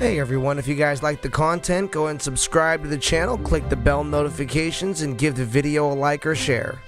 Hey everyone, if you guys like the content, go and subscribe to the channel, click the bell notifications, and give the video a like or share.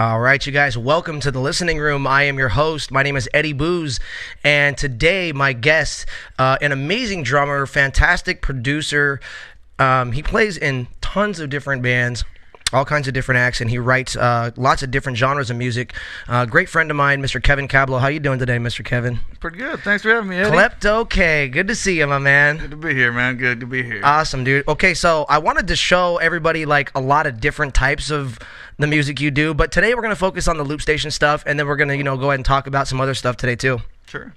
All right, you guys, welcome to the listening room. I am your host. My name is Eddie Booz, and today my guest, an amazing drummer, fantastic producer. He plays in tons of different bands, all kinds of different acts, and he writes lots of different genres of music. Great friend of mine, Mr. Kevin Cablo. How you doing today, Mr. Kevin? Pretty good. Thanks for having me, Eddie. Klepto, good to see you, my man. Good to be here, man. Good to be here. Awesome, dude. Okay, so I wanted to show everybody like a lot of different types of the music you do, but today we're going to focus on the loop station stuff, and then we're going to, go ahead and talk about some other stuff today too. Sure.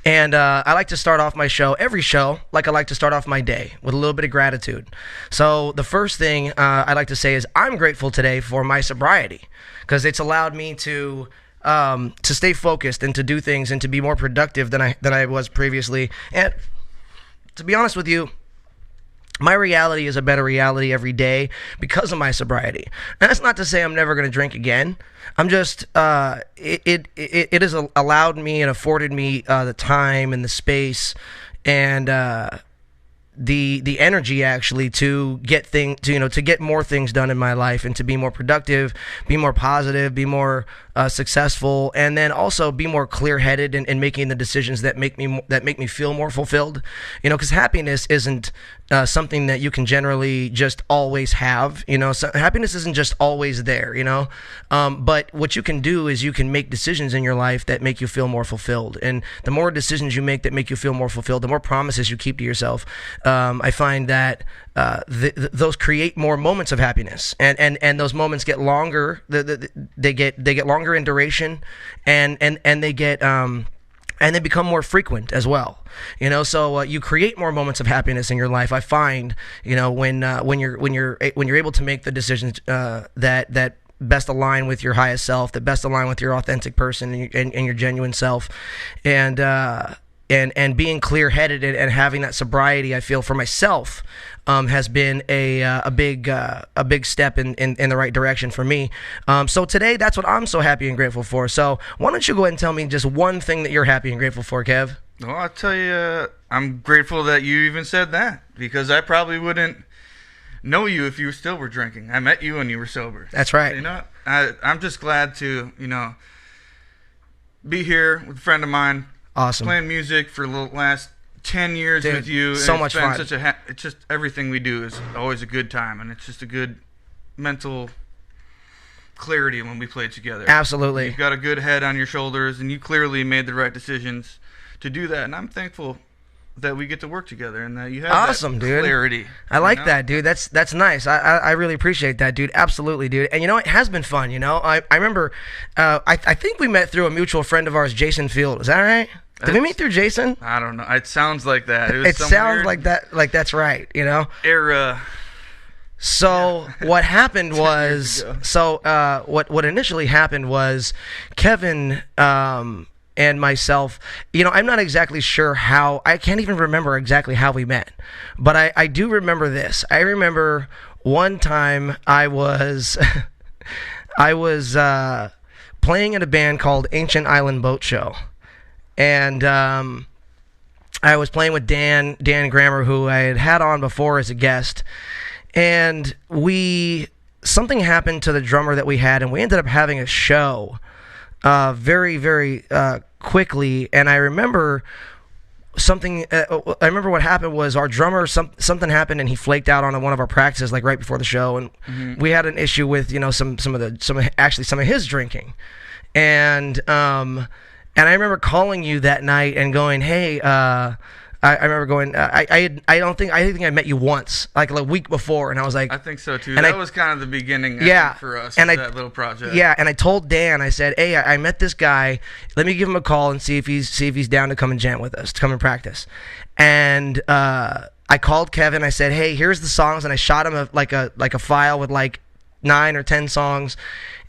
And I like to start off my show, every show, like I like to start off my day with a little bit of gratitude. So the first thing I like to say is I'm grateful today for my sobriety, because it's allowed me to stay focused and to do things and to be more productive than I was previously. And to be honest with you, my reality is a better reality every day because of my sobriety. And that's not to say I'm never going to drink again. I'm just, it has allowed me and afforded me the time and the space and the energy actually to get to get more things done in my life and to be more productive, be more positive, be more successful, and then also be more clear-headed in making the decisions that make me feel more fulfilled. Because happiness isn't something that you can generally just always have. So happiness isn't just always there. But what you can do is you can make decisions in your life that make you feel more fulfilled. And the more decisions you make that make you feel more fulfilled, the more promises you keep to yourself. I find that those create more moments of happiness, and those moments get longer. They get longer in duration, and they get and they become more frequent as well. So you create more moments of happiness in your life. I find when you're able to make the decisions that best align with your highest self, that best align with your authentic person and your genuine self, and being clear-headed and having that sobriety, I feel for myself, has been a big step in the right direction for me. So today, that's what I'm so happy and grateful for. So why don't you go ahead and tell me just one thing that you're happy and grateful for, Kev? Well, I'll tell you, I'm grateful that you even said that, because I probably wouldn't know you if you still were drinking. I met you when you were sober. That's right. I'm just glad to, be here with a friend of mine. Awesome. Playing music for the last 10 years, dude, with you. So much fun. It's just everything we do is always a good time, and it's just a good mental clarity when we play together. Absolutely. You've got a good head on your shoulders, and you clearly made the right decisions to do that, and I'm thankful that we get to work together and that you have awesome, that dude. Clarity. I like that, dude. That's nice. I really appreciate that, dude. Absolutely, dude. And it has been fun. I remember, I think we met through a mutual friend of ours, Jason Field. Is that right? Did we meet through Jason? I don't know. It sounds like that. It sounds like that. Like that's right. Era. So what happened was, what initially happened was, Kevin and myself, I'm not exactly sure how. I can't even remember exactly how we met, but I do remember this. I remember one time I was playing in a band called Ancient Island Boat Show. And I was playing with Dan Grammer, who I had on before as a guest. And something happened to the drummer that we had, and we ended up having a show very, very quickly. And I remember I remember what happened was our drummer, something happened, and he flaked out on one of our practices, like right before the show. And we had an issue with, some of his drinking. And I remember calling you that night and going, hey, I remember going. I think I met you once, like a week before, and I was like, I think so too. And That was kind of the beginning, Yeah, think, for us, and that little project. Yeah, and I told Dan, I said, hey, I met this guy. Let me give him a call and see if he's down to come and jam with us, to come and practice. And I called Kevin. I said, hey, here's the songs, and I shot him a file with like 9 or 10 songs.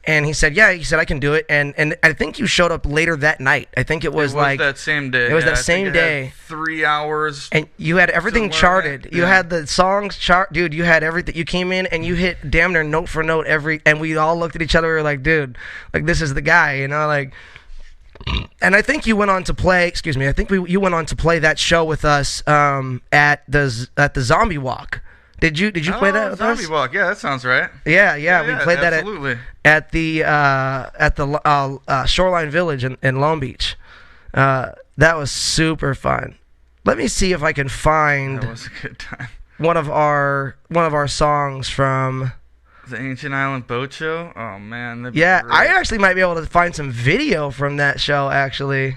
And he said, yeah. He said, I can do it. And I think you showed up later that night. I think it was that same day. It was yeah, that I same think it day. had 3 hours. And you had everything charted. You had the songs chart, dude. You had everything. You came in and you hit damn near note for note and we all looked at each other. We were like, dude, like this is the guy, you know, like. And I think you went on to play. Excuse me. I think you went on to play that show with us at the Zombie Walk. Did you play that with us? Zombie Walk, yeah, that sounds right. Yeah, we played that at the Shoreline Village in Long Beach. That was super fun. Let me see if I can find That was a good time. one of our songs from The Ancient Island Boat Show. Oh man, that'd be Yeah, great. I actually might be able to find some video from that show actually.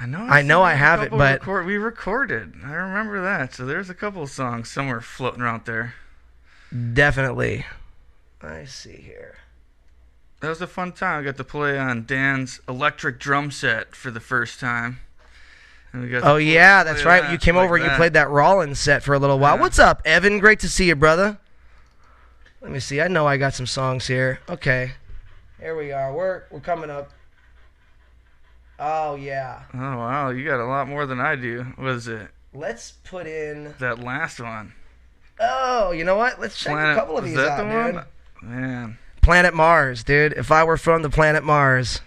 I know I have it, but we recorded. I remember that. So there's a couple of songs somewhere floating around there. Definitely. I see here. That was a fun time. I got to play on Dan's electric drum set for the first time. And we got Oh yeah, that's right. You came over and you that. played that Rollins set for a little while. Yeah. What's up, Evan? Great to see you, brother. Let me see. I know I got some songs here. Okay. Here we are. We're coming up. Oh yeah. Oh wow, you got a lot more than I do. What is it? Let's put in. That last one. Oh, you know what? Let's check a couple of these out, dude. One? Man. Planet Mars, dude. If I were from the planet Mars.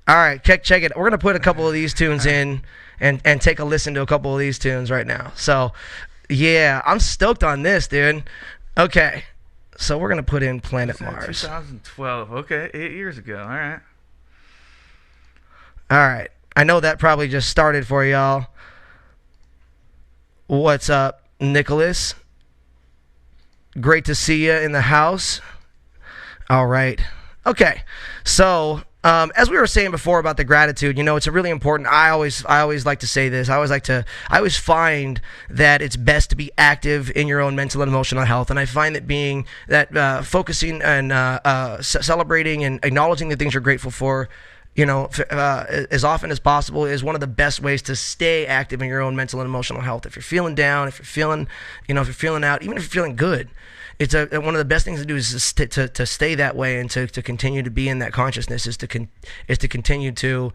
All right, check it. We're gonna put a couple of these tunes in and take a listen to a couple of these tunes right now. So, yeah, I'm stoked on this, dude. Okay, so we're gonna put in Planet Mars. 2012. Okay, 8 years ago. All right. All right. I know that probably just started for y'all. What's up, Nicholas? Great to see you in the house. All right. Okay. So, as we were saying before about the gratitude, you know, it's a really important. I always like to say this. I always find that it's best to be active in your own mental and emotional health, and I find that focusing and celebrating and acknowledging the things you're grateful for, you know, as often as possible is one of the best ways to stay active in your own mental and emotional health. If you're feeling down, if you're feeling out, even if you're feeling good, it's one of the best things to do is to stay that way and to continue to be in that consciousness is to continue to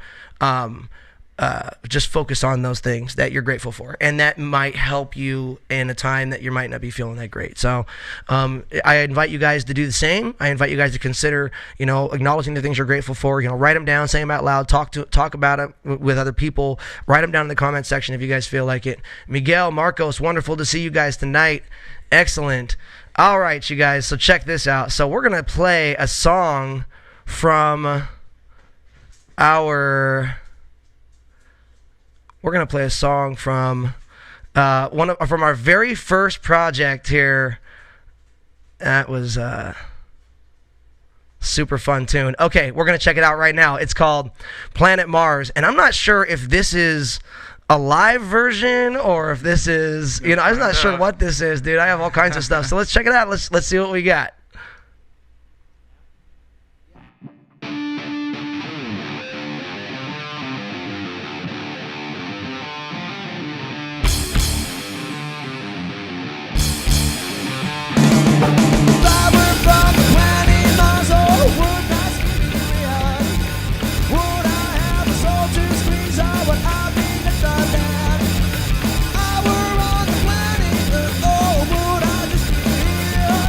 just focus on those things that you're grateful for, and that might help you in a time that you might not be feeling that great. So I invite you guys to do the same. I invite you guys to consider, you know, acknowledging the things you're grateful for. You know, write them down, say them out loud, talk about it with other people. Write them down in the comment section if you guys feel like it. Miguel, Marcos, wonderful to see you guys tonight. Excellent. All right, you guys. So check this out. So we're gonna play a song from our. We're gonna play a song from from our very first project here. That was super fun tune. Okay, we're gonna check it out right now. It's called Planet Mars, and I'm not sure if this is a live version or if this is, you know, I'm not sure what this is, dude. I have all kinds of stuff. So let's check it out. Let's see what we got. I were on the planet, oh, would I just be here?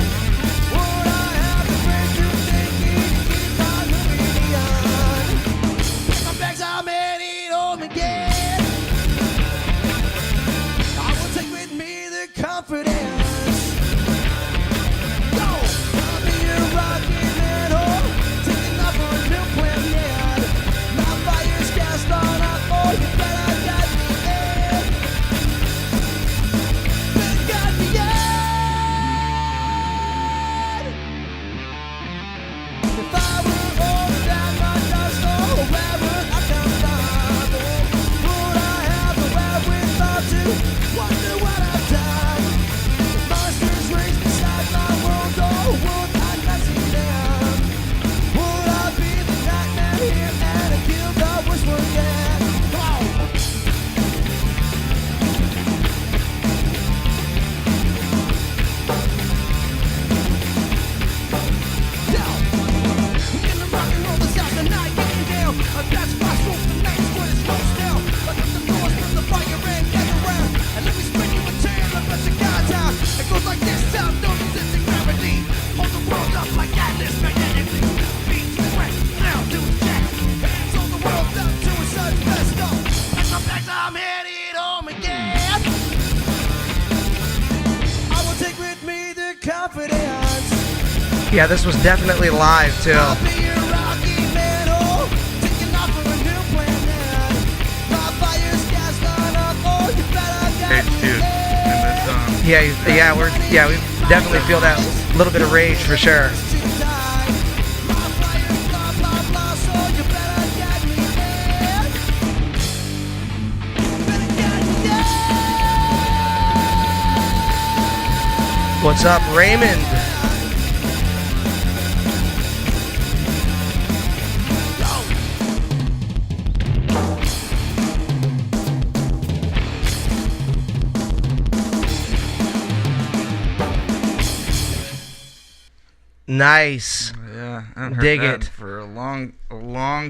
Yeah, this was definitely live too. Page 2 in this song. Yeah, we definitely feel that little bit of rage for sure. What's up, Raymond? Nice. Yeah, I haven't heard Dig that it. for a long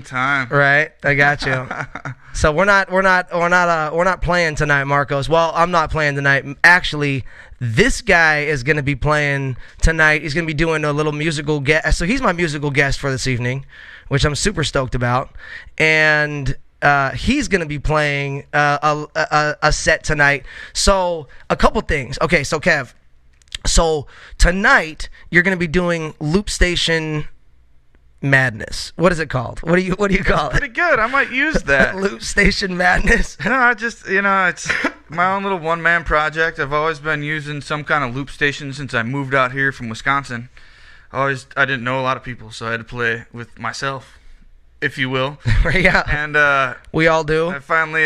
time. Right, I got you. So we're not playing tonight, Marcos. Well, I'm not playing tonight. Actually, this guy is going to be playing tonight. He's going to be doing a little musical guest. So he's my musical guest for this evening, which I'm super stoked about. And he's going to be playing a set tonight. So a couple things. Okay, so Kev. So tonight you're going to be doing Loop Station Madness. What is it called? What do you call it? Pretty good. I might use that. Loop Station Madness. No, I just, it's my own little one-man project. I've always been using some kind of loop station since I moved out here from Wisconsin. I didn't know a lot of people, so I had to play with myself, if you will. Yeah. And we all do. I finally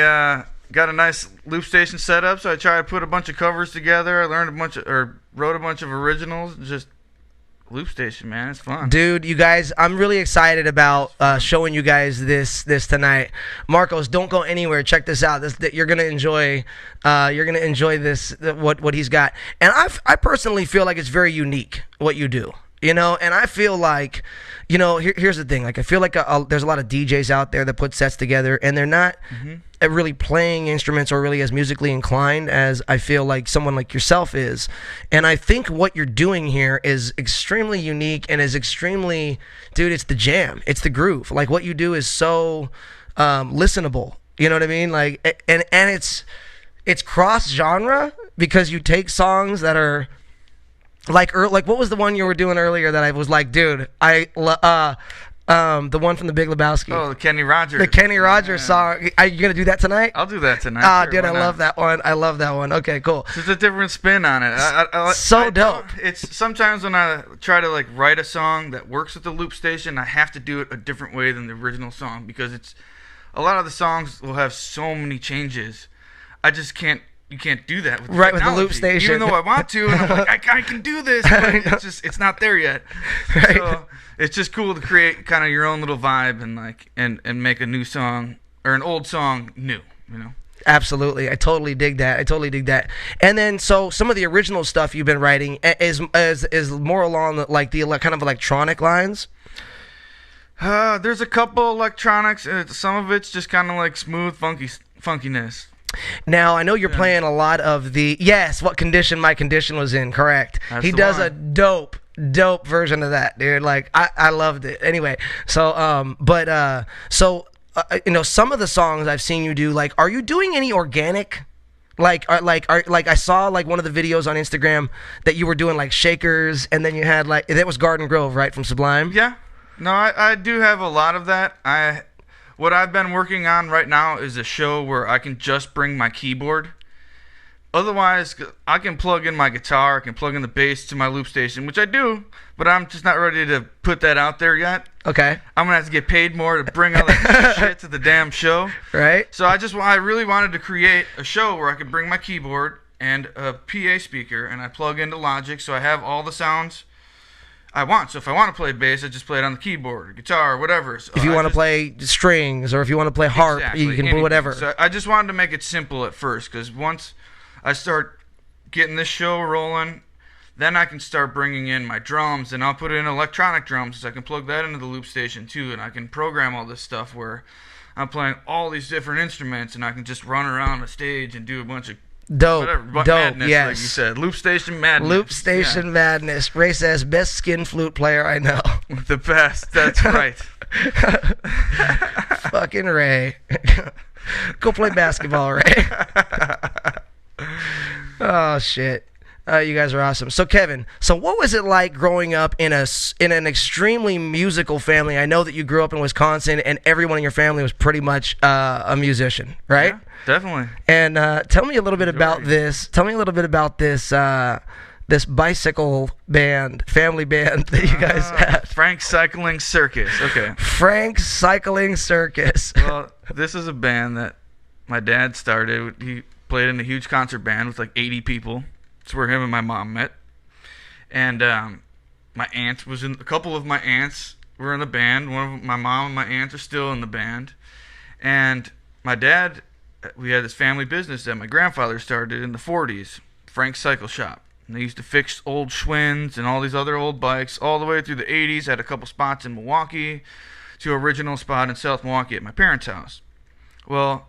got a nice loop station set up, so I tried to put a bunch of covers together. I wrote a bunch of originals. Just loop station, man, it's fun. Dude, you guys, I'm really excited about showing you guys this tonight. Marcos, don't go anywhere. Check this out. You're gonna enjoy. You're gonna enjoy this. What he's got. And I personally feel like it's very unique what you do. And I feel like, here's the thing. Like, I feel like there's a lot of DJs out there that put sets together, and they're not really playing instruments or really as musically inclined as I feel like someone like yourself is. And I think what you're doing here is extremely unique and is extremely, dude, it's the jam. It's the groove. Like, what you do is so listenable. You know what I mean? Like, and it's cross genre because you take songs that are like what was the one you were doing earlier that I was like, dude, the one from the Big Lebowski. Oh, the Kenny Rogers. The Kenny Rogers song. Are you gonna do that tonight? I'll do that tonight. Dude, I love that one. I love that one. Okay, cool. It's just a different spin on it. So dope. It's sometimes when I try to write a song that works with the loop station, I have to do it a different way than the original song because a lot of the songs will have so many changes. You can't do that with with the loop station. Even though I want to, and I'm like, I can do this, but it's not there yet. Right. So it's just cool to create kind of your own little vibe and make a new song or an old song new, Absolutely. I totally dig that. And then so some of the original stuff you've been writing is more along the kind of electronic lines. There's a couple electronics. Some of it's just kind of like smooth funkiness. Now, I know you're playing a lot of What Condition My Condition Was In, correct? He does a dope version of that, dude. Like, I loved it. Anyway, so, some of the songs I've seen you do, like, are you doing any organic? I saw, one of the videos on Instagram that you were doing, shakers, and then you had, that was Garden Grove, right, from Sublime? Yeah. No, I do have a lot of that. What I've been working on right now is a show where I can just bring my keyboard. Otherwise, I can plug in my guitar, I can plug in the bass to my loop station, which I do, but I'm just not ready to put that out there yet. Okay. I'm going to have to get paid more to bring all that shit to the damn show. Right. So I really wanted to create a show where I could bring my keyboard and a PA speaker, and I plug into Logic, so I have all the sounds I want. So if I want to play bass, I just play it on the keyboard, or guitar, or whatever. So if you want to play strings, or if you want to play harp, you can put whatever. So I just wanted to make it simple at first, because once I start getting this show rolling, then I can start bringing in my drums, and I'll put in electronic drums, so I can plug that into the loop station too, and I can program all this stuff where I'm playing all these different instruments, and I can just run around the stage and do a bunch of dope, madness, yes. Like you said. Loop Station Madness. Loop Station Madness. Ray says, best skin flute player I know. The best, that's right. Fucking Ray. Go play basketball, Ray. Oh, shit. You guys are awesome. So Kevin, so what was it like growing up in an extremely musical family? I know that you grew up in Wisconsin, and everyone in your family was pretty much a musician, right? Yeah, definitely. And tell me a little bit about this. Tell me a little bit about this this bicycle band, family band that you guys had. Frank's Cycling Circus. Okay. Frank's Cycling Circus. Well, this is a band that my dad started. He played in a huge concert band with like 80 people. It's where him and my mom met. And my aunt was in. A couple of my aunts were in the band. One of my mom and my aunt are still in the band. And my dad, we had this family business that my grandfather started in the 40s, Frank's Cycle Shop. And they used to fix old Schwinn's and all these other old bikes all the way through the 80s. Had a couple spots in Milwaukee, to an original spot in South Milwaukee at my parents' house. Well,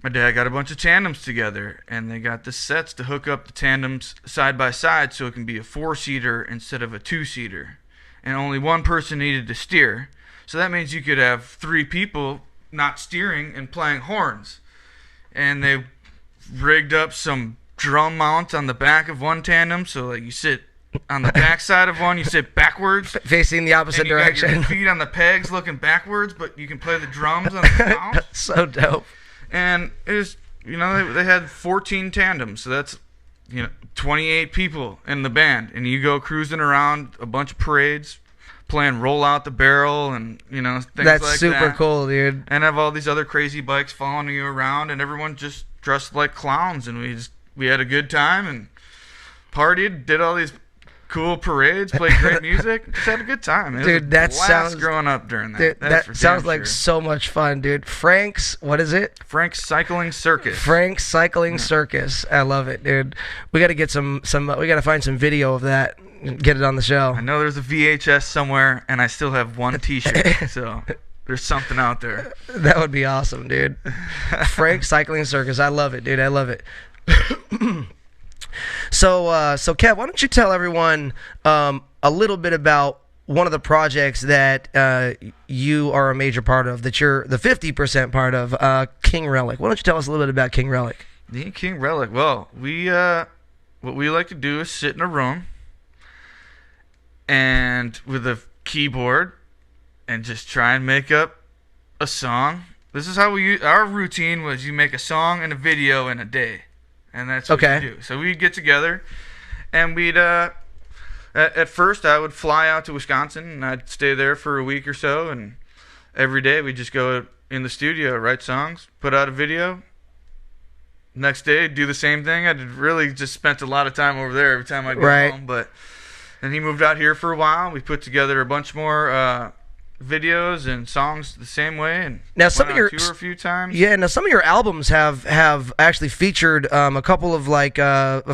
my dad got a bunch of tandems together, and they got the sets to hook up the tandems side by side so it can be a 4-seater instead of a 2-seater. And only one person needed to steer. So that means you could have 3 people not steering and playing horns. And they rigged up some drum mount on the back of one tandem, so like you sit on the back side of one, you sit backwards, facing the opposite and you direction. got your feet on the pegs looking backwards, but you can play the drums on the mount. So dope. And it was, they had 14 tandems, so that's 28 people in the band, and you go cruising around a bunch of parades playing Roll Out the Barrel and things like that. That's super cool, dude. And have all these other crazy bikes following you around, and everyone just dressed like clowns, and we had a good time and partied, did all these cool parades, played great music, just had a good time. It dude, that sounds growing up during that. Dude, that sounds like sure. so much fun, dude. Frank's, what is it? Frank's Cycling Circus. Frank's Cycling Circus. I love it, dude. We got to get some. We got to find some video of that and get it on the show. I know there's a VHS somewhere, and I still have one T-shirt, so there's something out there. That would be awesome, dude. Frank's Cycling Circus. I love it, dude. I love it. So Kev, why don't you tell everyone a little bit about one of the projects that you are a major part of, that you're the 50% part of, King Relic. Why don't you tell us a little bit about King Relic? The King Relic. Well, what we like to do is sit in a room and with a keyboard and just try and make up a song. This is how our routine was: you make a song and a video in a day. And that's what we do. So we'd get together, and we'd, at first I would fly out to Wisconsin, and I'd stay there for a week or so, and every day we'd just go in the studio, write songs, put out a video. Next day, do the same thing. I really just spent a lot of time over there every time I'd go home. But then he moved out here for a while. We put together a bunch more videos and songs the same way, and now some of your tour a few times. Yeah, now some of your albums have actually featured a couple of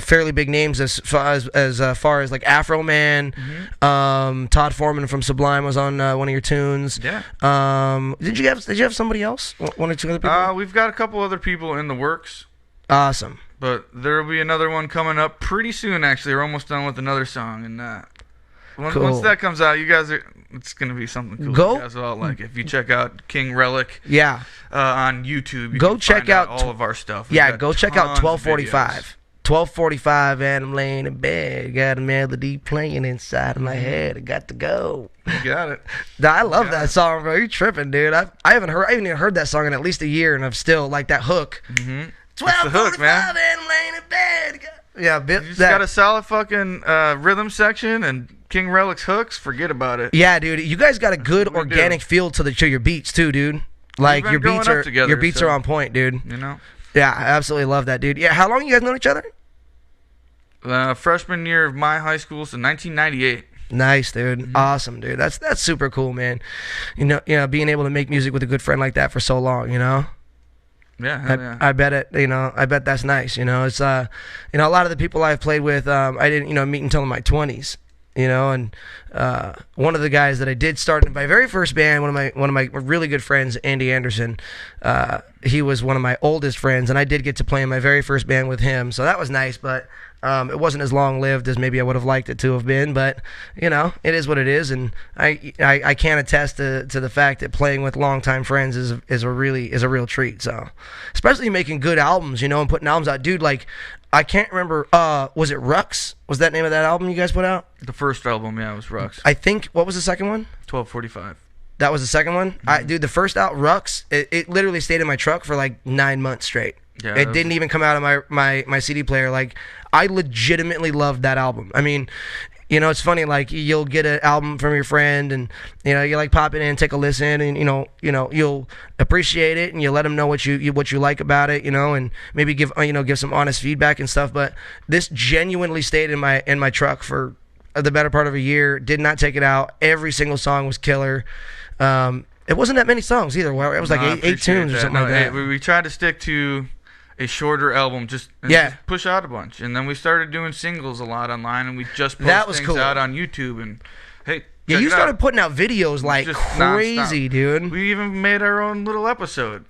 fairly big names as far as like Afro Man. Mm-hmm. Todd Foreman from Sublime was on one of your tunes. Yeah. Did you have somebody else? One or two other people? We've got a couple other people in the works. Awesome. But there'll be another one coming up pretty soon. Actually, we're almost done with another song, and once that comes out, you guys it's gonna be something cool. You guys will all like it. If you check out King Relic, on YouTube, you can check out all of our stuff. Go check out 1245. 1245, and I'm laying in bed, got a melody playing inside of my head. I got to go. You got it. I love that song, bro. You're tripping, dude. I haven't even heard that song in at least a year, and I'm still like that hook. Mm-hmm. 1245, and I'm laying in bed. Yeah, you just got a solid fucking rhythm section and King Relic's hooks. Forget about it. Yeah, dude. You guys got a good organic feel to your beats too, dude. Like your beats are on point, dude. Yeah, I absolutely love that, dude. Yeah, how long you guys known each other? Freshman year of my high school, so 1998. Nice, dude. Mm-hmm. Awesome, dude. That's super cool, man. Being able to make music with a good friend like that for so long, Yeah, I bet it. I bet that's nice. It's a lot of the people I've played with, I didn't meet until in my 20s. And one of the guys that I did start in my very first band, one of my really good friends, Andy Anderson, he was one of my oldest friends, and I did get to play in my very first band with him, so that was nice. But It wasn't as long-lived as maybe I would have liked it to have been, but, you know, it is what it is, and I can attest to the fact that playing with longtime friends is a real treat, so. Especially making good albums, you know, and putting albums out. Dude, like, I can't remember, was it Rux? Was that the name of that album you guys put out? The first album, yeah, was Rux. I think, what was the second one? 1245. That was the second one? Mm-hmm. Dude, the first out, Rux, it literally stayed in my truck for like 9 months straight. Yeah, it didn't even come out of my CD player. Like, I legitimately loved that album. I mean, you know, it's funny, like, you'll get an album from your friend and, you know, you like pop it in, take a listen, and, you know, you'll appreciate it and you let them know what you like about it, you know, and maybe give some honest feedback and stuff. But this genuinely stayed in my truck for the better part of a year. Did not take it out. Every single song was killer. It wasn't that many songs either. Well, it was like eight tunes or something like that. We tried to stick to a shorter album, just push out a bunch, and then we started doing singles a lot online, and we just post things out on YouTube. And hey, yeah, you started putting out videos like just crazy, nonstop. Dude. We even made our own little episode.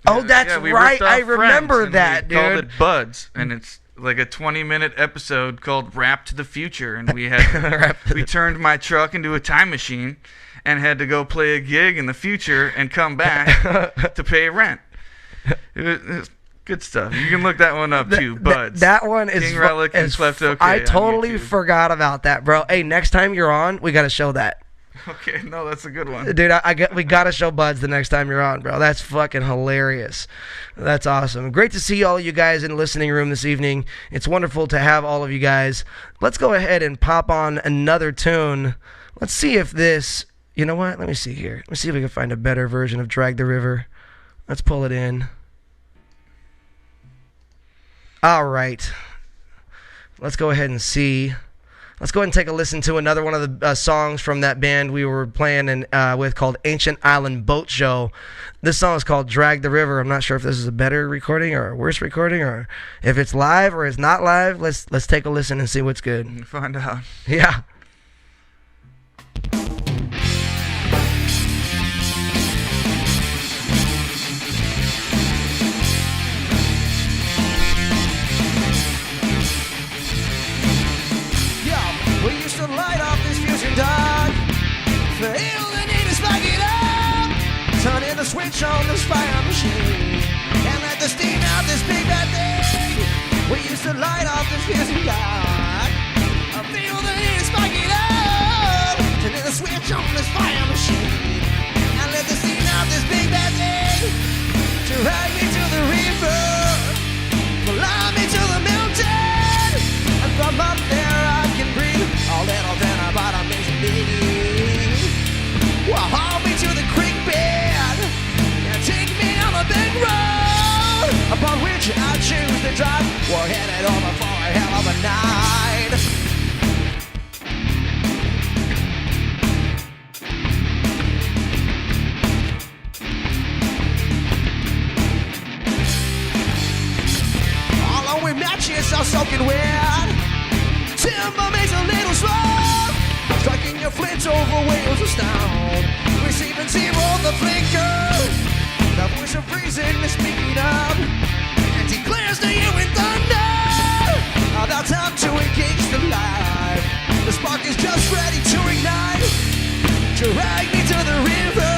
Oh, that's right. I remember that, dude. We called it Buds, and it's like a 20-minute episode called "Rap to the Future," and we had we turned my truck into a time machine and had to go play a gig in the future and come back to pay rent. It was good stuff. You can look that one up too. Buds. That one is King Relic and Klepto. I totally forgot about that, bro. Hey, next time you're on, we gotta show that. Okay, no, that's a good one, dude. We gotta show Buds the next time you're on, bro. That's fucking hilarious. That's awesome. Great to see all of you guys in the listening room this evening. It's wonderful to have all of you guys. Let's go ahead and pop on another tune. Let's see if this. You know what? Let me see here. Let me see if we can find a better version of Drag the River. Let's pull it in. All right. Let's go ahead and see. Let's go ahead and take a listen to another one of the songs from that band we were playing with called Ancient Island Boat Show. This song is called Drag the River. I'm not sure if this is a better recording or a worse recording or if it's live or it's not live. Let's take a listen and see what's good. Find out. Yeah. We used to light up this fusion dog. Feel the need to spark it up. Turn in the switch on this fire machine and let the steam out this big bad thing. We used to light up this fusion dog. Feel the need to spark it up. Turn in the switch on this fire machine and let the steam out this big bad thing. Drag me to the river, fly me to the mountain, and from up there I can breathe a little bit about a me. Well, haul me to the creek bed and take me on the big road upon which I choose to drive. We're headed over for a hell of a night. All we matches are soaking wet. Timber makes a little slow, striking your flint over wheels of stone, receiving zero the flicker. The voice of reason is speaking up and declares to you in thunder about time to engage the light. The spark is just ready to ignite. Drag me to the river,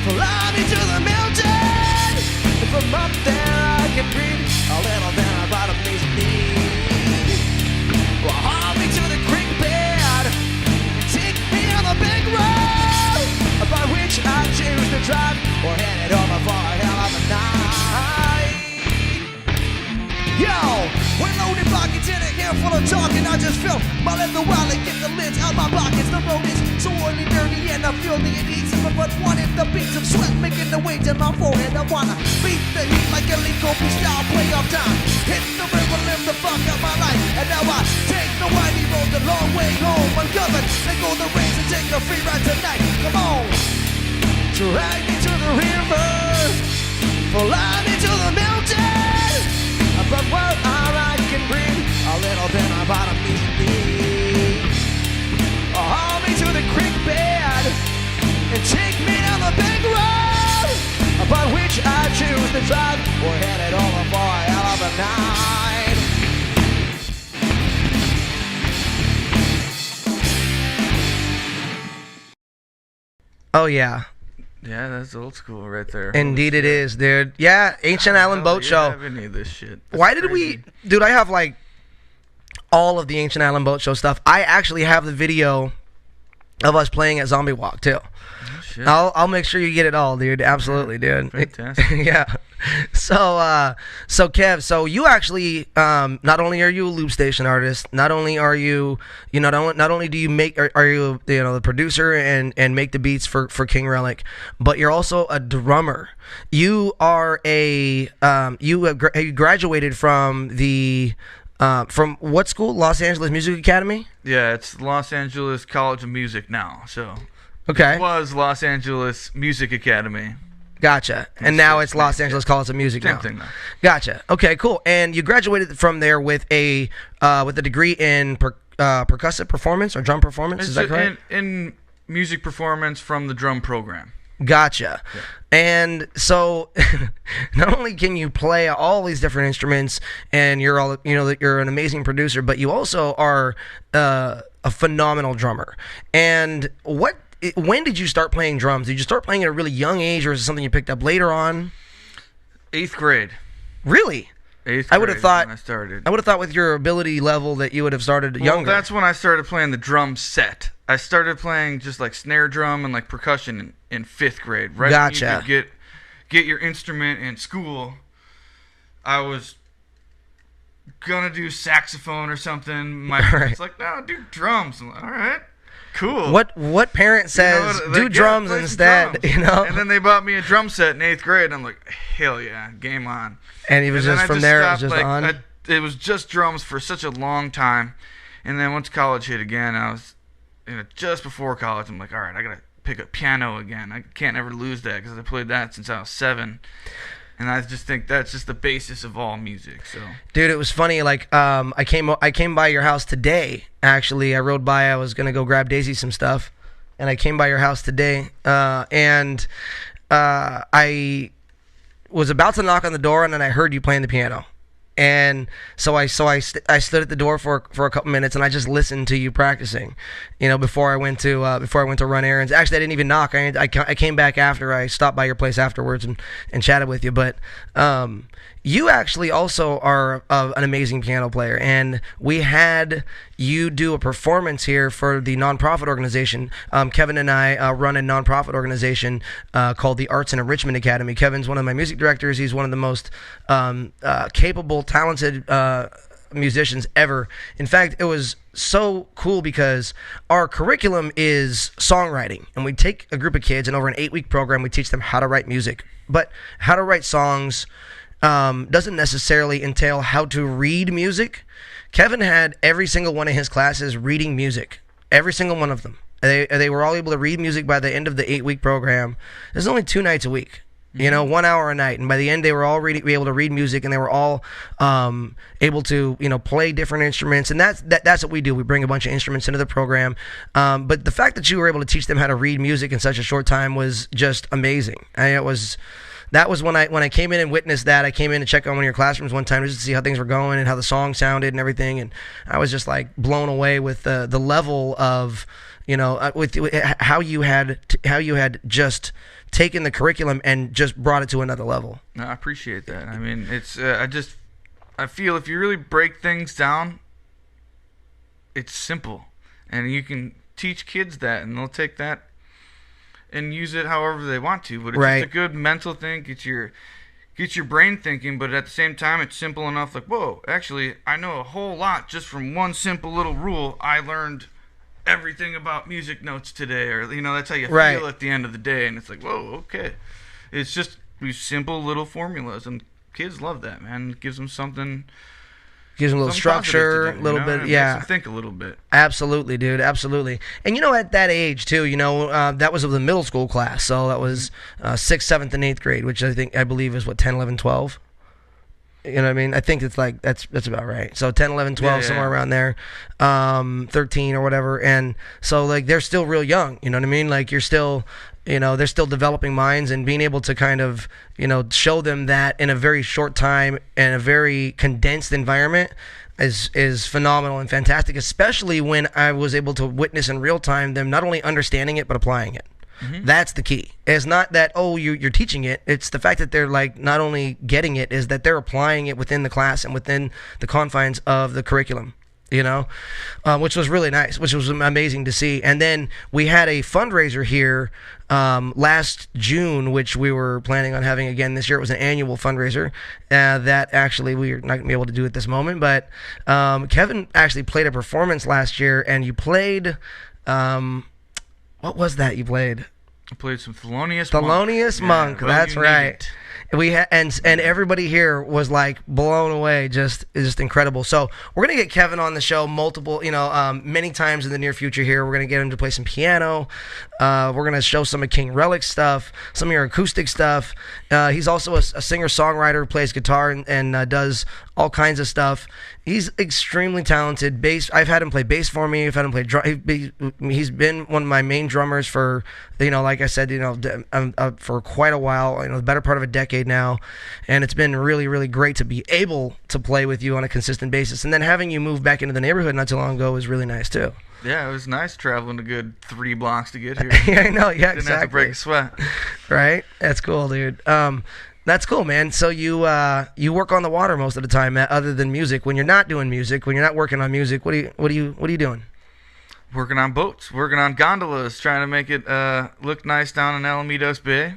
fly me to the mountain, and from up there I can breathe a little bit about a place of need. Well, haul me to the creek bed and take me on the big road by which I choose to drive. We're headed over for a hell of a night. Yo, we're loaded pockets in a handful of talk, and I just feel my leather wallet get the lids out my pockets. The road is so oily, dirty, and I feel the heat. But one in the beats of sweat making the way to my forehead. I wanna beat the heat like a Lee Kobe style playoff time. Hit the river, live the fuck up my life, and now I take the windy road the long way home. Uncovered, let go the reins and take a free ride tonight. Come on, drag me to the river, fly me to the mountain, from where I can breathe a little bit about a me. Haul me to the creek bed and take me down the big road upon which I choose to drive. We're headed over for a hell of a night. Oh yeah. Yeah, that's old school right there. Indeed it is, dude. Yeah, Ancient Island Boat Show. Have any of this shit? That's Why did crazy. dude, I have like all of the Ancient Island Boat Show stuff. I actually have the video of us playing at Zombie Walk too. Oh, shit. I'll make sure you get it all, dude. Absolutely, dude. Fantastic. Yeah. So Kev, so you actually not only are you a loop station artist, not only are you not only do you make are you the producer and make the beats for King Relic, but you're also a drummer. You are you graduated from the from what school? Los Angeles Music Academy? Yeah, it's Los Angeles College of Music now. So Okay. it was Los Angeles Music Academy. Gotcha. And now it's Los Angeles College of Music Same now. thing, though. Gotcha. Okay, cool. And you graduated from there with a degree in percussive performance or drum performance. Is that correct? In music performance from the drum program. Gotcha. Yeah. And so, not only can you play all these different instruments, and you're an amazing producer, but you also are a phenomenal drummer. And when did you start playing drums? Did you start playing at a really young age, or is it something you picked up later on? 8th grade. Really? 8th grade. I would have thought. When I started. I would have thought with your ability level that you would have started younger. Well, that's when I started playing the drum set. I started playing just like snare drum and like percussion in 5th grade. Right. Gotcha. When you could get your instrument in school. I was gonna do saxophone or something. My parents like, no, do drums. I'm like, all right. Cool. What parent says do drums instead? Drums. You know. And then they bought me a drum set in 8th grade. And I'm like, hell yeah, game on. And it was just from there. It was just on. It was just drums for such a long time, and then once college hit again, I was just before college. I'm like, all right, I gotta pick up piano again. I can't ever lose that because I played that since I was 7. And I just think that's just the basis of all music. So, dude, it was funny. Like, I came by your house today. Actually, I rode by. I was gonna go grab Daisy some stuff, and I came by your house today. And I was about to knock on the door, and then I heard you playing the piano. And so I stood at the door for a couple minutes, and I just listened to you practicing, before I went to run errands. Actually, I didn't even knock. I came back after. I stopped by your place afterwards and chatted with you. But you actually also are an amazing piano player, and we had you do a performance here for the nonprofit organization. Kevin and I run a nonprofit organization called the Arts and Enrichment Academy. Kevin's one of my music directors. He's one of the most capable, talented musicians ever. In fact, it was so cool because our curriculum is songwriting, and we take a group of kids, and over an 8-week program, we teach them how to write music. But how to write songs doesn't necessarily entail how to read music. Kevin had every single one of his classes reading music, every single one of them. They were all able to read music by the end of the 8-week program. There's only 2 nights a week. 1 hour a night, and by the end they were all able to read music, and they were all able to play different instruments, and that's what we do. We bring a bunch of instruments into the program, but the fact that you were able to teach them how to read music in such a short time was just amazing. That was when I came in and witnessed that. I came in to check on one of your classrooms one time just to see how things were going and how the song sounded and everything, and I was just like blown away with the level of with how you had just taken the curriculum and just brought it to another level. No, I appreciate that. I mean, it's I feel if you really break things down, it's simple, and you can teach kids that, and they'll take that and use it however they want to. But it's just a good mental thing. Get your brain thinking, but at the same time, it's simple enough. Like, whoa, actually, I know a whole lot just from one simple little rule. I learned everything about music notes today, or that's how you feel at the end of the day, and it's like, whoa, okay. It's just these simple little formulas, and kids love that, man. It gives them something. Gives them a little structure, a little bit, yeah. Makes them think a little bit. Absolutely, dude, absolutely. And at that age too, that was of the middle school class, so that was 6th, 7th, and 8th grade, which I believe is what 10, 11, 12. You know what I mean? I think it's like that's about right. So 10, 11, 12, somewhere around there, 13 or whatever. And so like they're still real young. You know what I mean? Like you're still, they're still developing minds, and being able to kind of, show them that in a very short time and a very condensed environment is phenomenal and fantastic. Especially when I was able to witness in real time them not only understanding it but applying it. That's the key. It's not that, oh, you're teaching it. It's the fact that they're like not only getting it, is that they're applying it within the class and within the confines of the curriculum. Which was really nice, which was amazing to see. And then we had a fundraiser here last June, which we were planning on having again this year. It was an annual fundraiser that actually we're not going to be able to do at this moment. But Kevin actually played a performance last year, and you played, what was that you played? I played some Thelonious Monk. Yeah, That's right. It. We and everybody here was like blown away, just incredible. So we're gonna get Kevin on the show many times in the near future. Here we're gonna get him to play some piano. We're gonna show some of King Relic's stuff, some of your acoustic stuff. He's also a singer-songwriter who plays guitar and does all kinds of stuff. He's extremely talented. Bass. I've had him play bass for me. I've had him play drum. He's been one of my main drummers for, like I said, for quite a while. The better part of a decade now, and it's been really, really great to be able to play with you on a consistent basis. And then having you move back into the neighborhood not too long ago was really nice too. Yeah, it was nice traveling a good 3 blocks to get here. Yeah, I know. Yeah, Didn't have to break a sweat. Right? That's cool, dude. That's cool, man. So you work on the water most of the time, other than music. When you're not doing music, when you're not working on music, what are you doing? Working on boats, working on gondolas, trying to make it look nice down in Alamitos Bay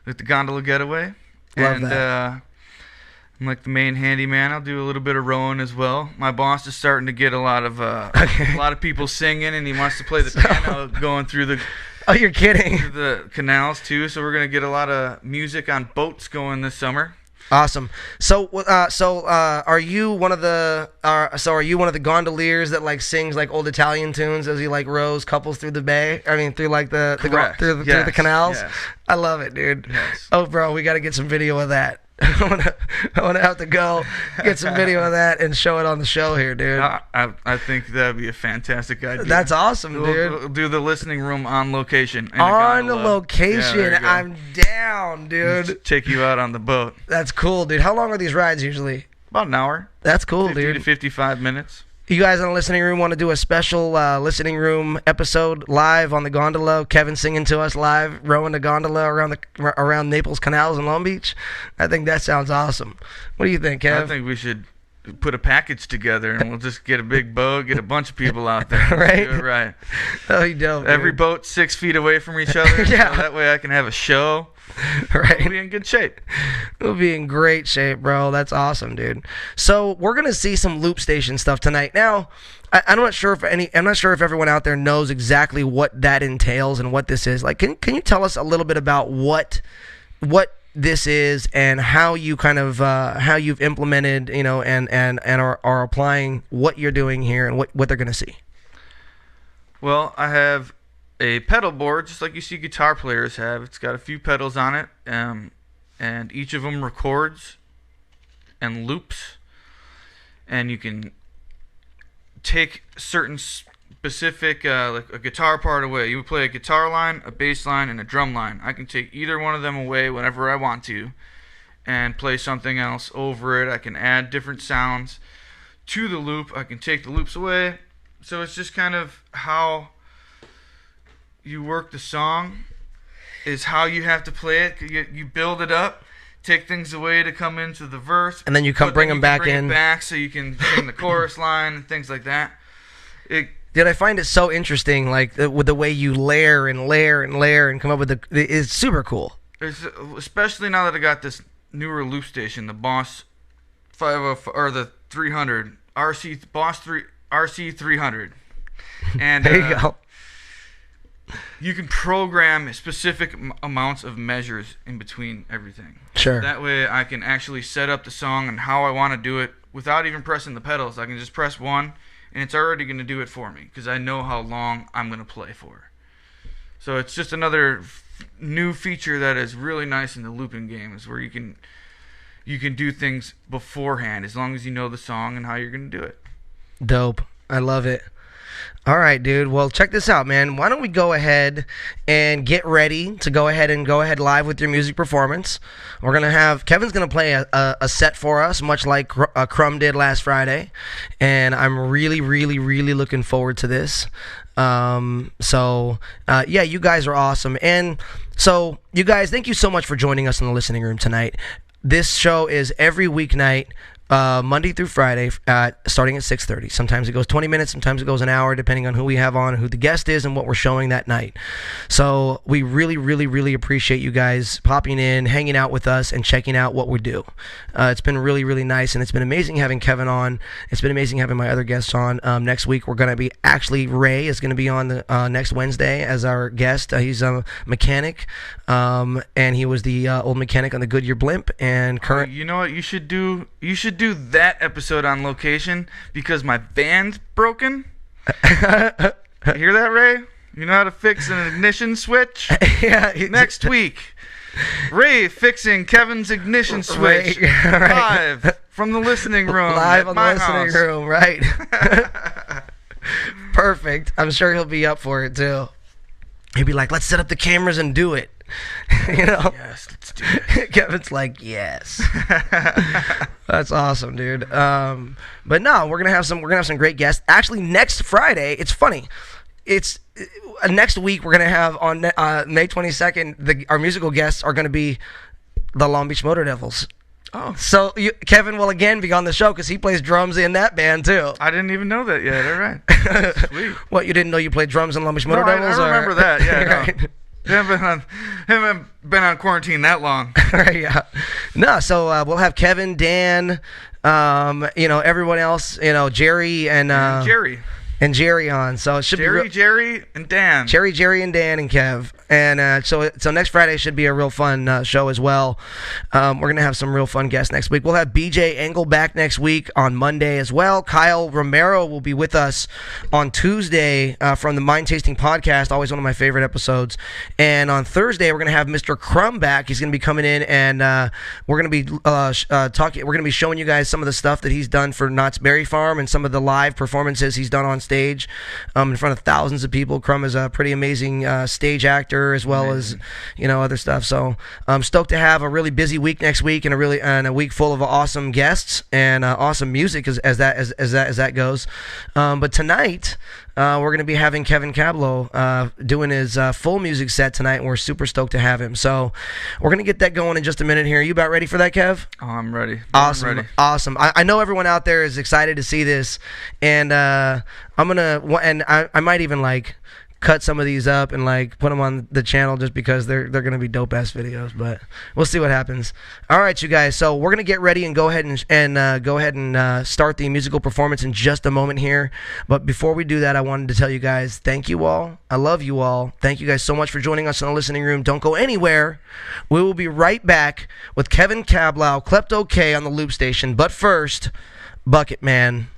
with the gondola getaway. Love that. I'm like the main handyman. I'll do a little bit of rowing as well. My boss is starting to get a lot of people singing, and he wants to play the piano going through the. Oh, you're kidding. Through the canals too. So we're gonna get a lot of music on boats going this summer. Awesome. So are you one of the gondoliers that like sings like old Italian tunes as he like rows couples through the bay? I mean, through like through the canals. Yes. I love it, dude. Yes. Oh, bro, we got to get some video of that. I wanna have to go get some video of that and show it on the show here, dude. I think that'd be a fantastic idea. That's awesome, dude. We'll do the listening room on location. On the location. Yeah, I'm down, dude. Just take you out on the boat. That's cool, dude. How long are these rides usually? About an hour. That's cool, 50 dude. to 55 minutes. You guys on the listening room want to do a special listening room episode live on the gondola? Kevin singing to us live, rowing the gondola around Naples canals and Long Beach. I think that sounds awesome. What do you think, Kev? I think we should put a package together, and we'll just get a big boat, get a bunch of people out there. Right? Do it right. Oh, you don't. Every dude. boat 6 feet away from each other. Yeah. So that way I can have a show. Right. We'll be in good shape. We'll be in great shape, bro. That's awesome, dude. So we're gonna see some loop station stuff tonight. Now, I'm not sure if everyone out there knows exactly what that entails and what this is. Like, can you tell us a little bit about what this is and how you kind of how you've implemented, and are applying what you're doing here and what they're gonna see? Well, I have a pedal board, just like you see guitar players have. It's got a few pedals on it, and each of them records and loops. And you can take certain specific, like a guitar part away. You would play a guitar line, a bass line, and a drum line. I can take either one of them away whenever I want to and play something else over it. I can add different sounds to the loop. I can take the loops away. So it's just kind of how you work the song is how you have to play it. You build it up, take things away to come into the verse, and then you bring them back in. Back so you can sing the chorus line and things like that. Dude, I find it so interesting, like with the way you layer and layer and layer and come up with it's super cool. Especially now that I got this newer loop station, the Boss 505 or the 300 RC Boss 3 RC 300, and there you go. You can program specific amounts of measures in between everything. Sure. That way I can actually set up the song and how I want to do it without even pressing the pedals. I can just press one, and it's already going to do it for me because I know how long I'm going to play for. So it's just another new feature that is really nice in the looping game, is where you can do things beforehand as long as you know the song and how you're going to do it. Dope. I love it. All right, dude. Well, check this out, man. Why don't we go ahead and get ready to go ahead live with your music performance. We're going to have Kevin's going to play a set for us, much like Crumb did last Friday, and I'm really, really, really looking forward to this. Yeah, you guys are awesome. And so, you guys, thank you so much for joining us in the listening room tonight. This show is every weeknight, Monday through Friday, starting at 6:30. Sometimes it goes 20 minutes, sometimes it goes an hour, depending on who we have on, who the guest is, and what we're showing that night. So we really, really, really appreciate you guys popping in, hanging out with us, and checking out what we do. It's been really, really nice, and it's been amazing having Kevin on. It's been amazing having my other guests on. Next week, we're going to be, Ray is going to be on the next Wednesday as our guest. He's a mechanic, and he was the old mechanic on the Goodyear blimp, and current... You know what you should do? You should do that episode on location because my van's broken. You hear that, Ray? You know how to fix an ignition switch? Yeah. Next week, Ray fixing Kevin's ignition switch live from the listening room. Live at on my the listening house. room, right? Perfect. I'm sure he'll be up for it too. He'd be like, let's set up the cameras and do it. You know? Yes, let's do it. Kevin's like, yes. That's awesome, dude. But no, we're gonna have some great guests. Actually, next Friday, it's funny. It's next week we're gonna have on May 22nd. Our musical guests are gonna be the Long Beach Motor Devils. Oh, So Kevin will again be on the show because he plays drums in that band too. I didn't even know that yet. All right. Sweet. What, you didn't know you played drums in Long Beach Motor Devils? I remember that. Yeah, Right. no. Haven't been on quarantine that long. Right, yeah. No, so we'll have Kevin, Dan, everyone else, Jerry and Jerry on. So it should be Jerry, and Dan. Jerry, and Dan, and Kev. And so next Friday should be a real fun show as well. We're going to have some real fun guests next week. We'll have BJ Engel back next week on Monday as well. Kyle Romero will be with us on Tuesday from the Mind Tasting Podcast, always one of my favorite episodes. And on Thursday, we're going to have Mr. Crumb back. He's going to be coming in, and we're going to be talking. We're going to be showing you guys some of the stuff that he's done for Knott's Berry Farm and some of the live performances he's done on stage in front of thousands of people. Crumb is a pretty amazing stage actor as well as other stuff. So I'm stoked to have a really busy week next week and a week full of awesome guests and awesome music as that goes. But tonight we're going to be having Kevin Cablo doing his full music set tonight, and we're super stoked to have him. So we're going to get that going in just a minute here. Are you about ready for that, Kev? Oh, I'm ready. Awesome. I'm ready. Awesome. I know everyone out there is excited to see this, and I might even cut some of these up and put them on the channel just because they're gonna be dope ass videos, but we'll see what happens. All right, you guys. So we're gonna get ready and go ahead and start the musical performance in just a moment here. But before we do that, I wanted to tell you guys, thank you all. I love you all. Thank you guys so much for joining us in the listening room. Don't go anywhere. We will be right back with Kevin Cablau, Klepto K on the Loop Station. But first, Bucket Man.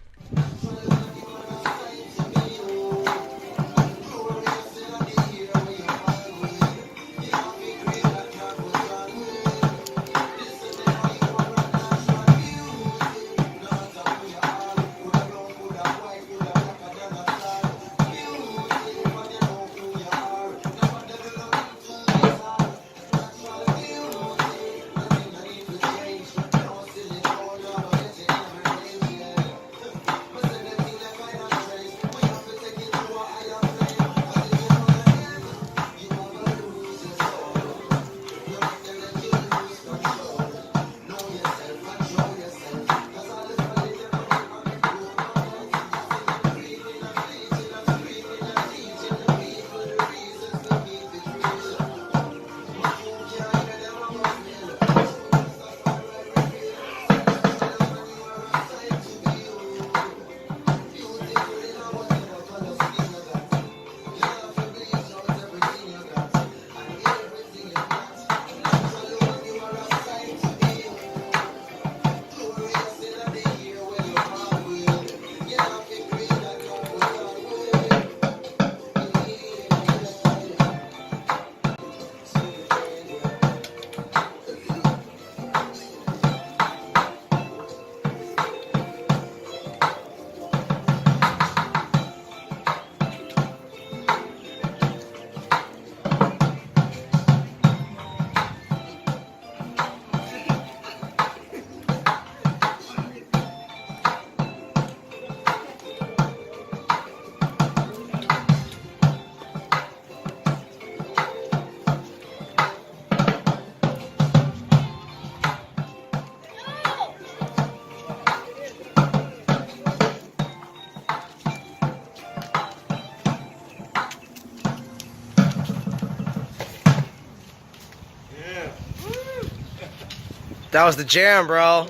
That was the jam, bro.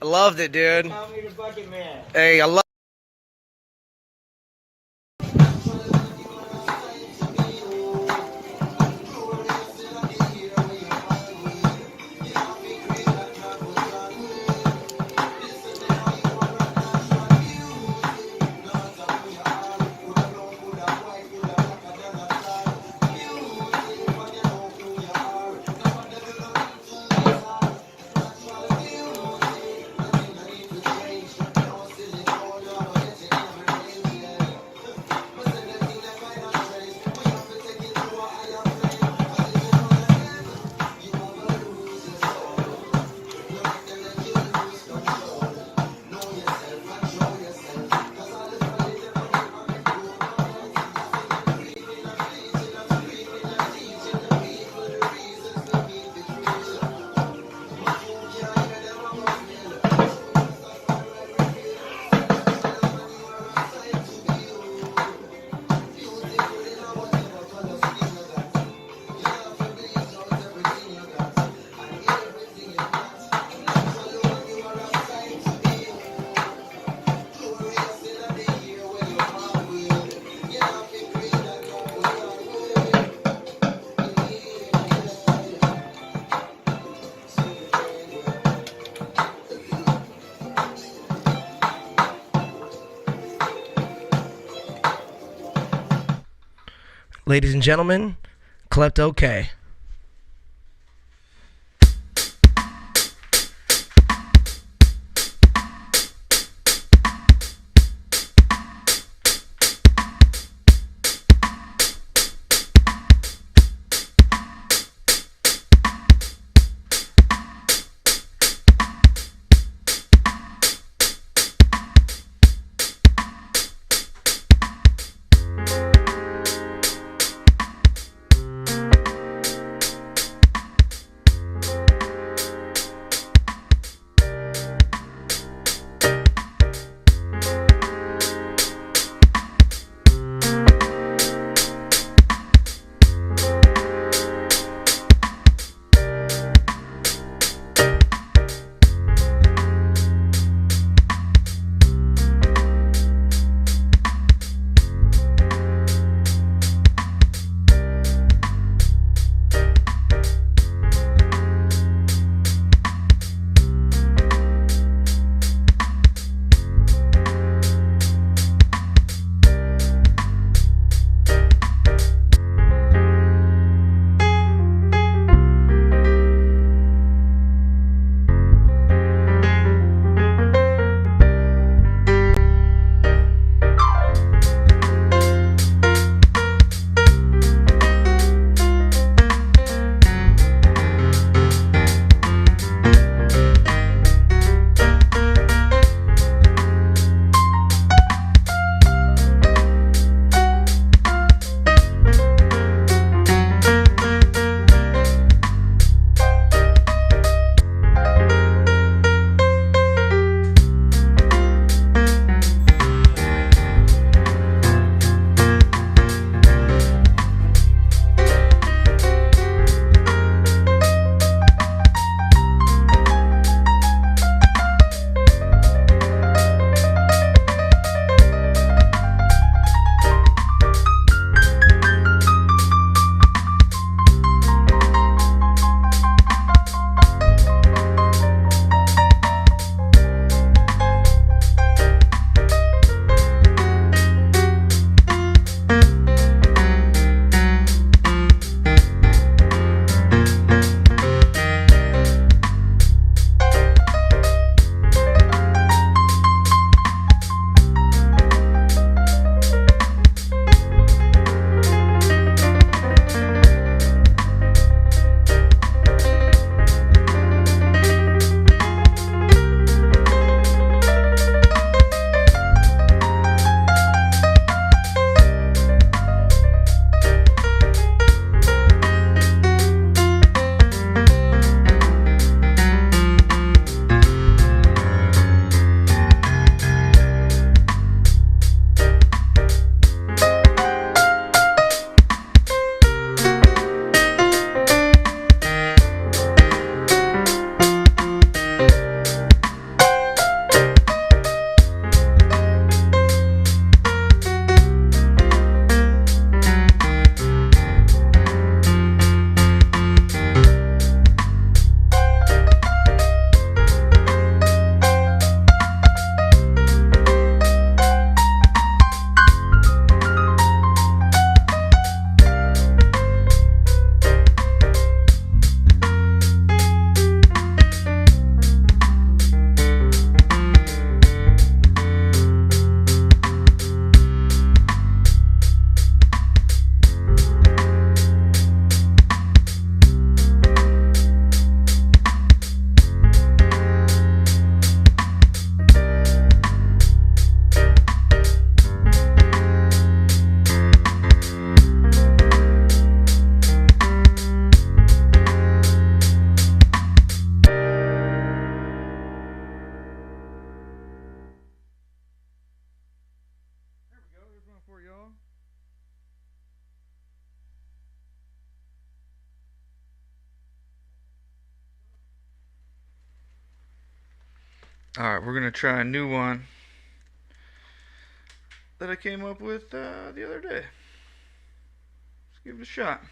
I loved it, dude. Call me the bucket man. Hey, I love. Ladies and gentlemen, Klepto K. Alright, we're going to try a new one that I came up with the other day. Let's give it a shot.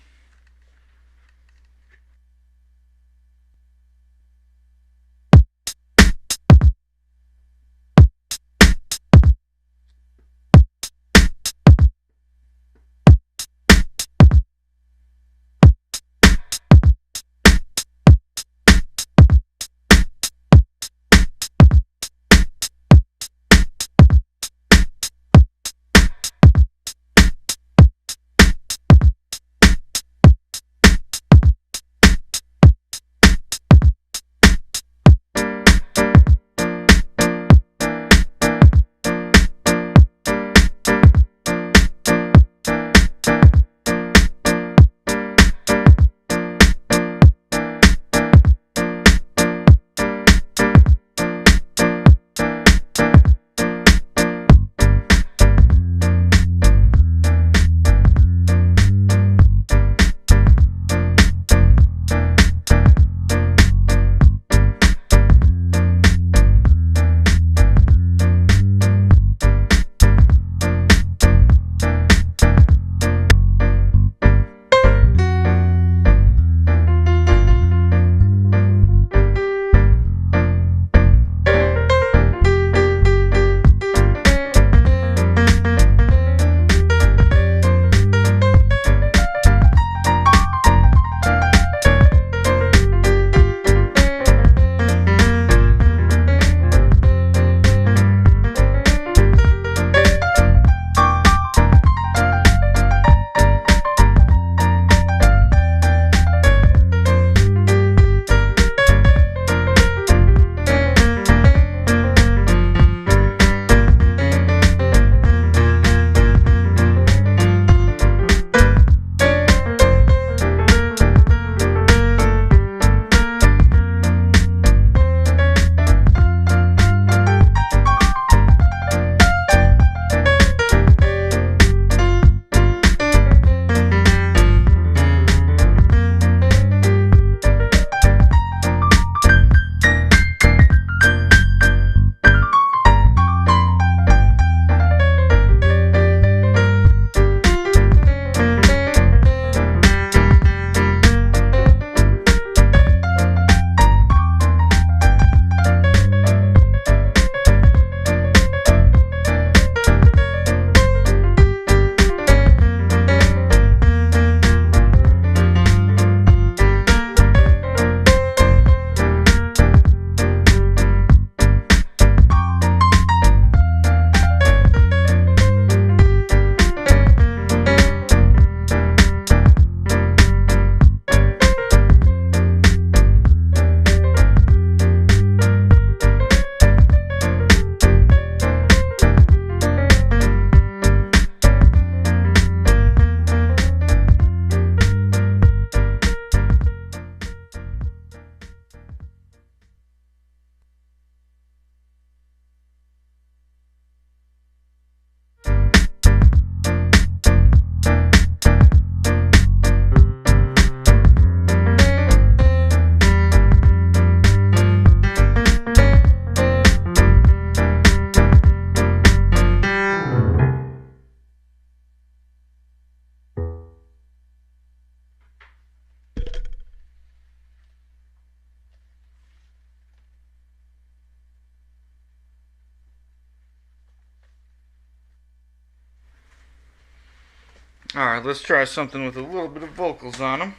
Alright, let's try something with a little bit of vocals on them.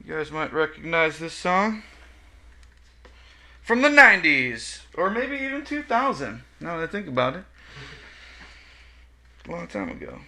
You guys might recognize this song from the 90s, or maybe even 2000, now that I think about it. A long time ago.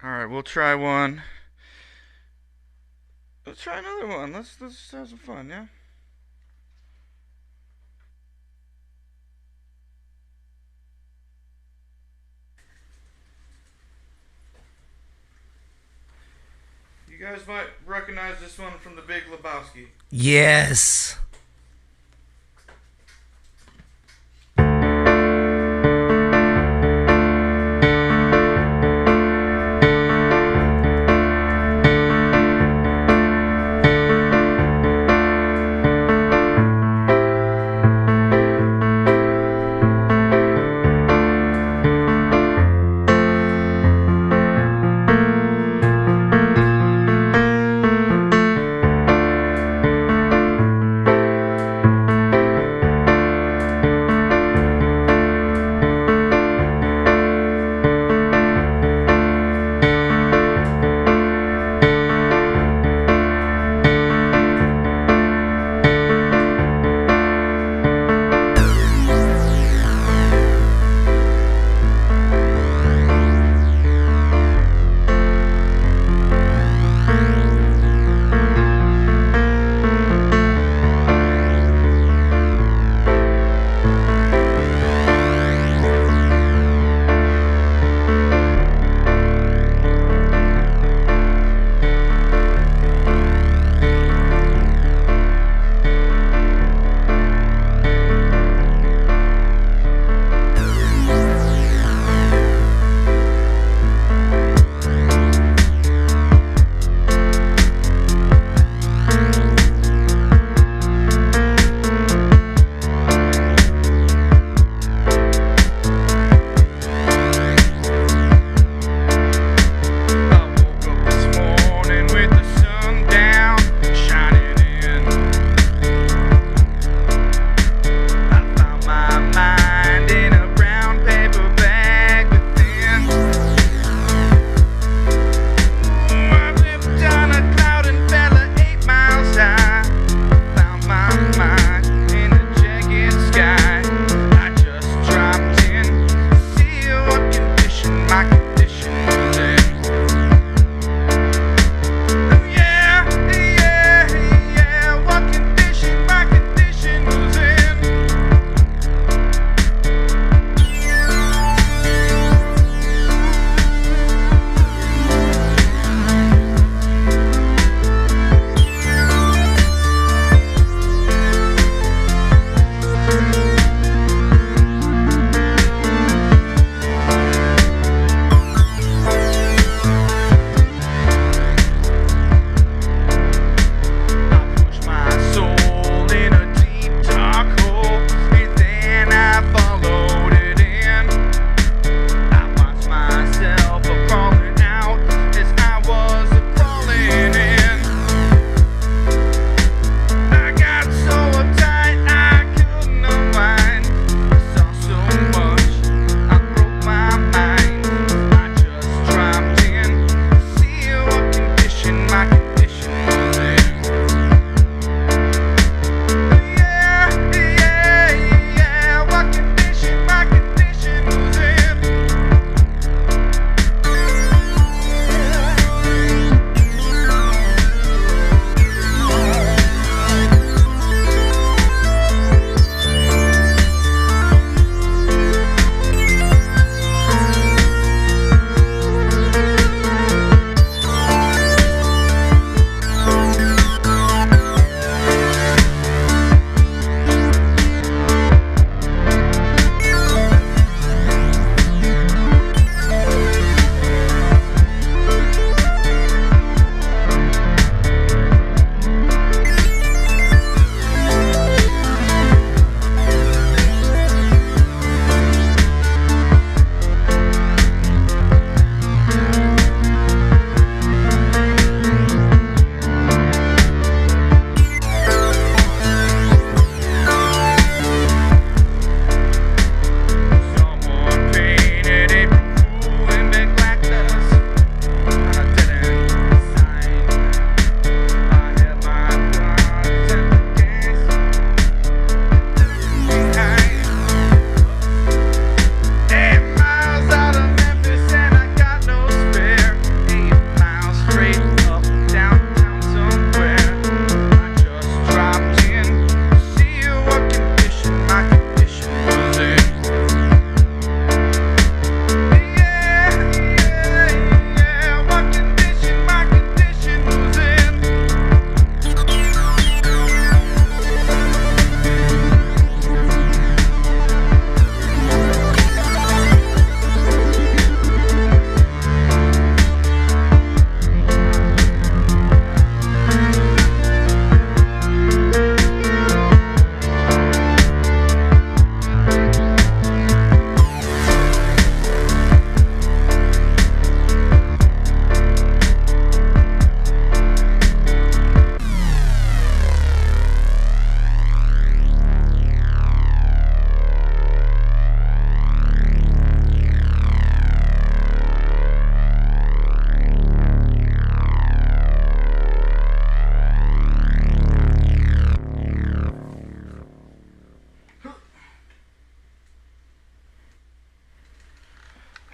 All right, we'll try one. Let's try another one. Let's have some fun, yeah. You guys might recognize this one from The Big Lebowski. Yes.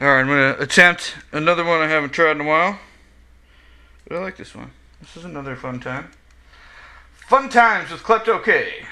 Alright, I'm going to attempt another one I haven't tried in a while. But I like this one. This is another fun time. Fun times with Klepto K.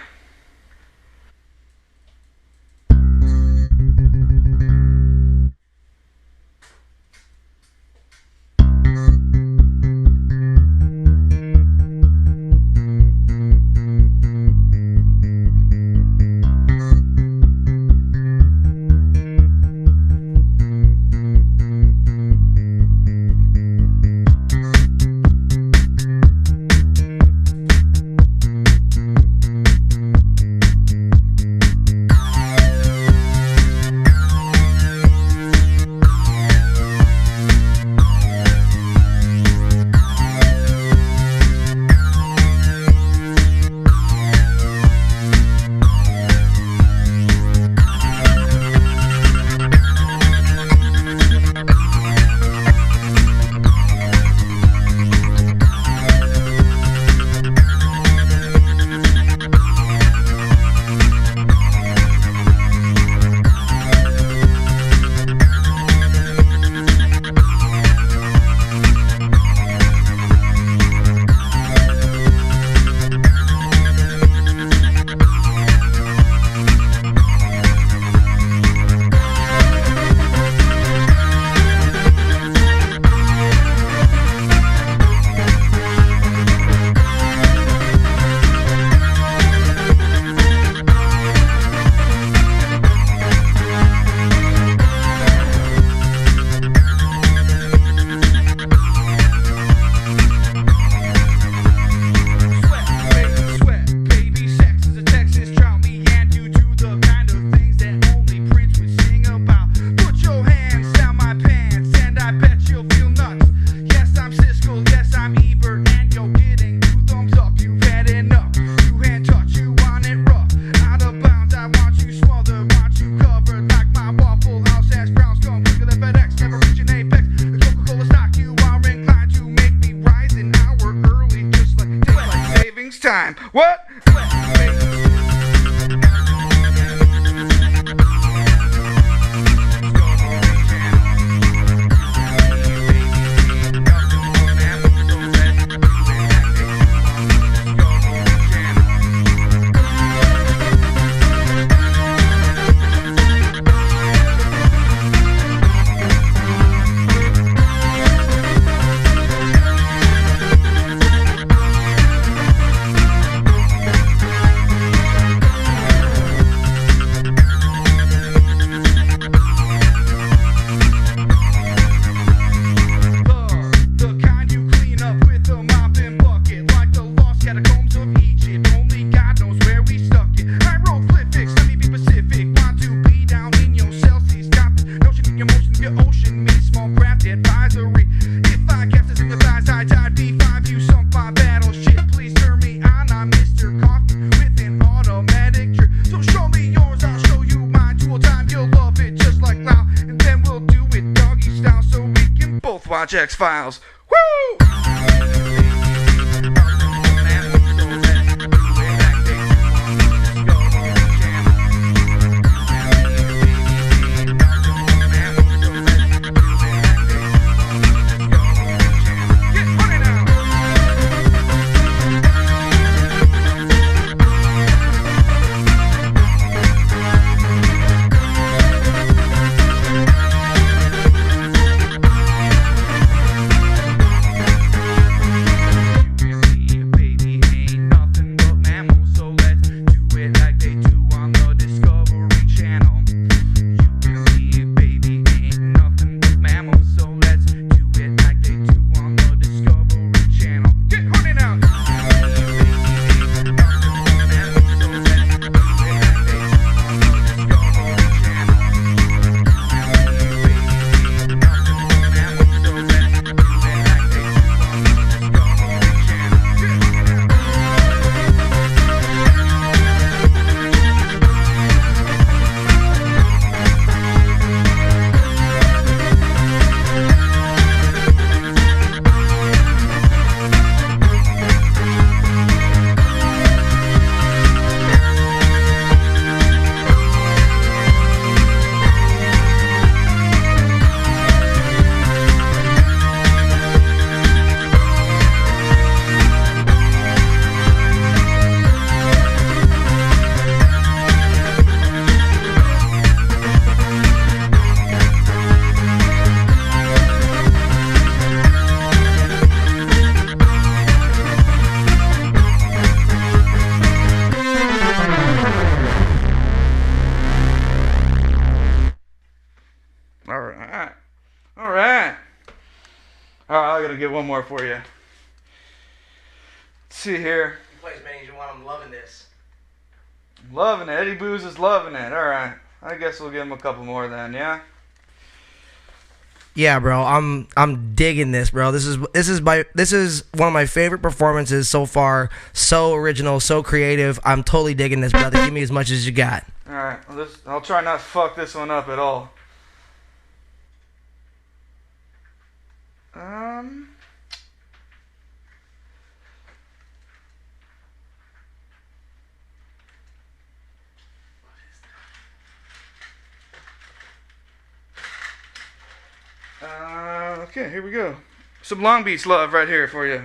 Time. What? Watch X-Files. Woo! I gotta get one more for you. Let's see here. You play as many as you want. I'm loving this. Loving it. Eddie Booze is loving it. All right. I guess we'll give him a couple more then, yeah? Yeah, bro. I'm digging this, bro. This is one of my favorite performances so far. So original, so creative. I'm totally digging this, brother. Give me as much as you got. All right. Well, I'll try not to fuck this one up at all. Okay, here we go. Some Long Beach love right here for you.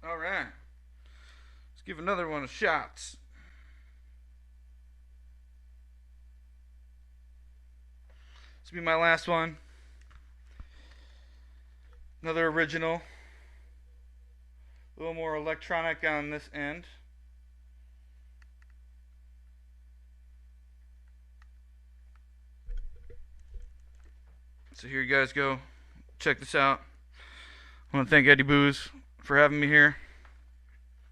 All right. Let's give another one a shot. This will be my last one. Another original. A little more electronic on this end. So here you guys go. Check this out. I want to thank Eddie Booze for having me here.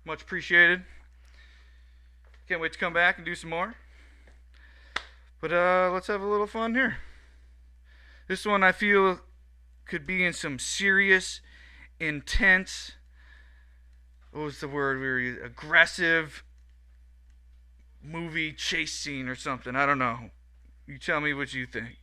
Much appreciated. Can't wait to come back and do some more. But let's have a little fun here. This one I feel could be in some serious, intense, what was the word we were using? Aggressive movie chase scene or something. I don't know. You tell me what you think.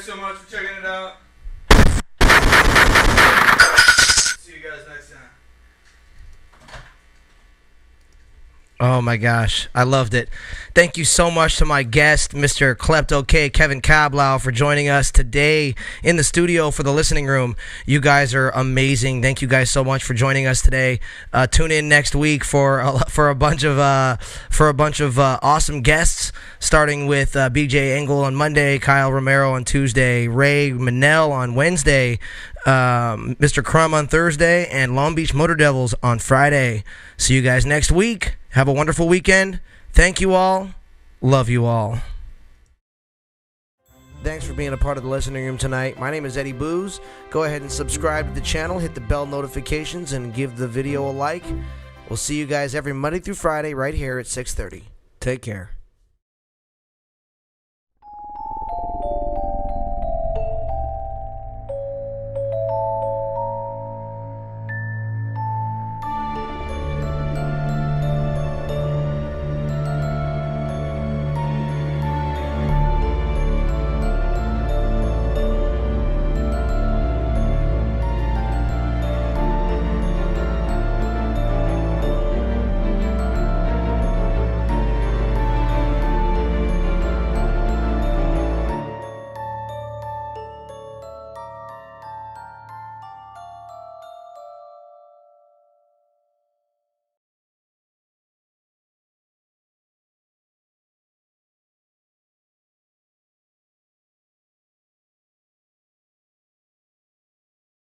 guys so much for checking it out. See you guys next time. Oh my gosh, I loved it. Thank you so much to my guest, Mr. Klepto K, Kevin Kablau, for joining us today in the studio for the listening room. You guys are amazing. Thank you guys so much for joining us today. Tune in next week for a bunch of awesome guests, starting with BJ Engel on Monday, Kyle Romero on Tuesday, Ray Manel on Wednesday, Mr. Crumb on Thursday, and Long Beach Motor Devils on Friday. See you guys next week. Have a wonderful weekend. Thank you all. Love you all. Thanks for being a part of the listening room tonight. My name is Eddie Booze. Go ahead and subscribe to the channel, hit the bell notifications, and give the video a like. We'll see you guys every Monday through Friday right here at 6:30. Take care.